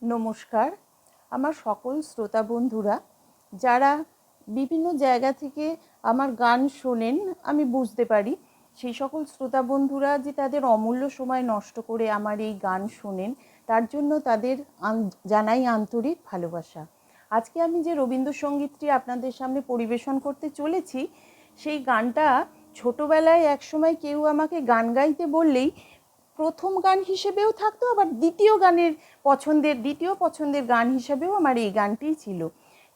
নমস্কার। আমার সকল শ্রোতা বন্ধুরা যারা বিভিন্ন জায়গা থেকে আমার গান শোনেন, আমি বুঝতে পারি সেই সকল শ্রোতা বন্ধুরা যে তাদের অমূল্য সময় নষ্ট করে আমার এই গান শোনেন, তার জন্য তাদের জানাই আন্তরিক ভালোবাসা। আজকে আমি যে রবীন্দ্রসঙ্গীতটি আপনাদের সামনে পরিবেশন করতে চলেছি, সেই গানটা ছোটোবেলায় একসময় কেউ আমাকে গান গাইতে বললেই প্রথম গান হিসেবেও থাকতো, আবার দ্বিতীয় পছন্দের গান হিসেবেও আমার এই গানটিই ছিল।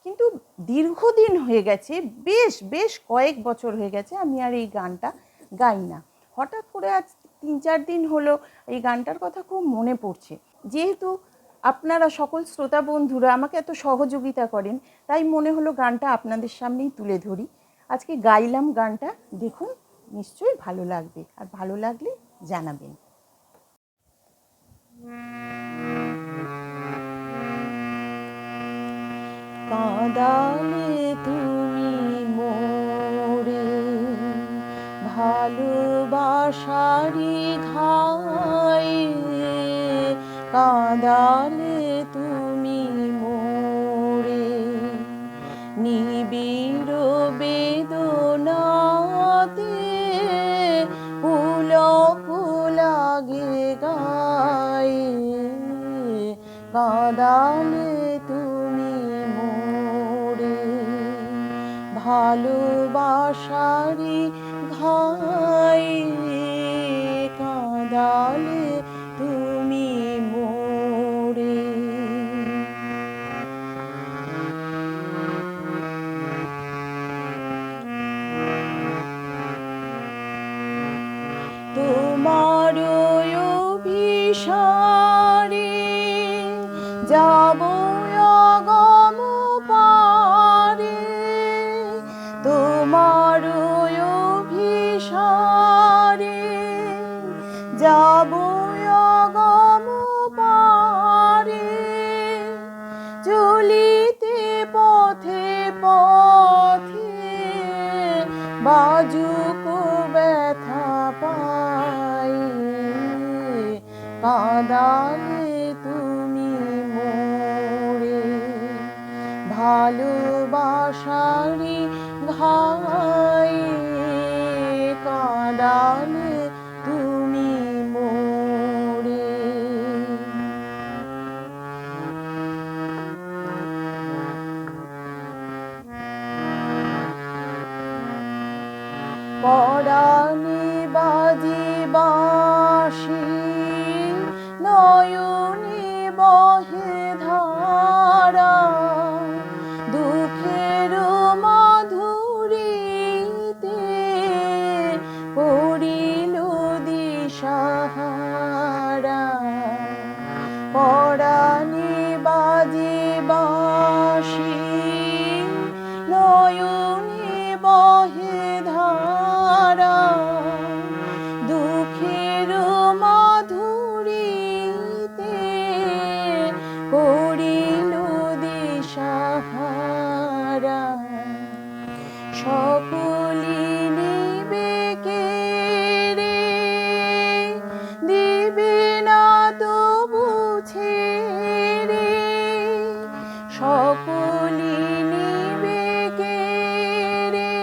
কিন্তু দীর্ঘদিন হয়ে গেছে, বেশ কয়েক বছর হয়ে গেছে আমি আর এই গানটা গাই না। হঠাৎ করে আজ 3-4 দিন হলো এই গানটার কথা খুব মনে পড়ছে। যেহেতু আপনারা সকল শ্রোতা বন্ধুরা আমাকে এত সহযোগিতা করেন, তাই মনে হলো গানটা আপনাদের সামনেই তুলে ধরি। আজকে গাইলাম গানটা, দেখুন নিশ্চয়ই ভালো লাগবে, আর ভালো লাগলে জানাবেন। কাঁদালে তুমি মোরে ভালোবাসারি ঘায়ে, কাঁদালে তুমি মোরে নিবিড় বেদনাতে, পুলক লাগে গায়ে, কাঁদালে তুমি মোরে ভালোবাসারি ঘায়ে, কাঁদালে তুমি মোরে। তোমার অভিসারে যাব অগম পারে, তোমার অভিসারে যাব অগম পারে, চলিতে পথে পথে বাজুক ব্যথা পায়ে, কাঁদালে তুমি মোরে ভালোবাসারি ঘায়ে, কাঁদালে তুমি মোরে। পরাণে বাজে বাঁশি, নয়নে বহে ধারা, দুঃখের মাধুরীতে পড়িল দিশাহারা। পরাণে বাজে বাঁশি, নয়নে বহে ধারা, দুঃখের মাধুরীতে পড়িল দিশাহারা। সকলি নিবে কেড়ে, দিবে না তবু ছেড়ে, সকলি নিবে কেড়ে,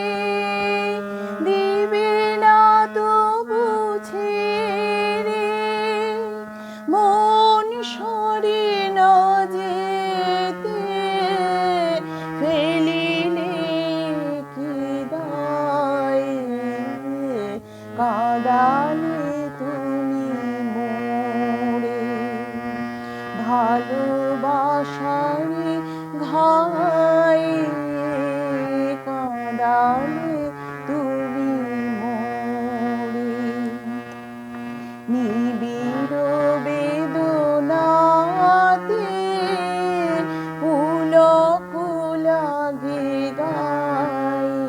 দিবে না তবু ছেড়ে, মন সরে না যেতে ফেলিলে কি দায়ে, কাঁদালে তুমি মোরে ভালোবাসারি ঘায়ে, কাঁদালে তুমি মোরে নিবিড় বেদনাতে, পুলক লাগে গায়ে,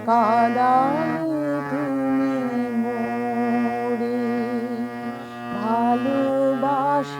কাঁদালে তুমি মোরে ভালোবাসারি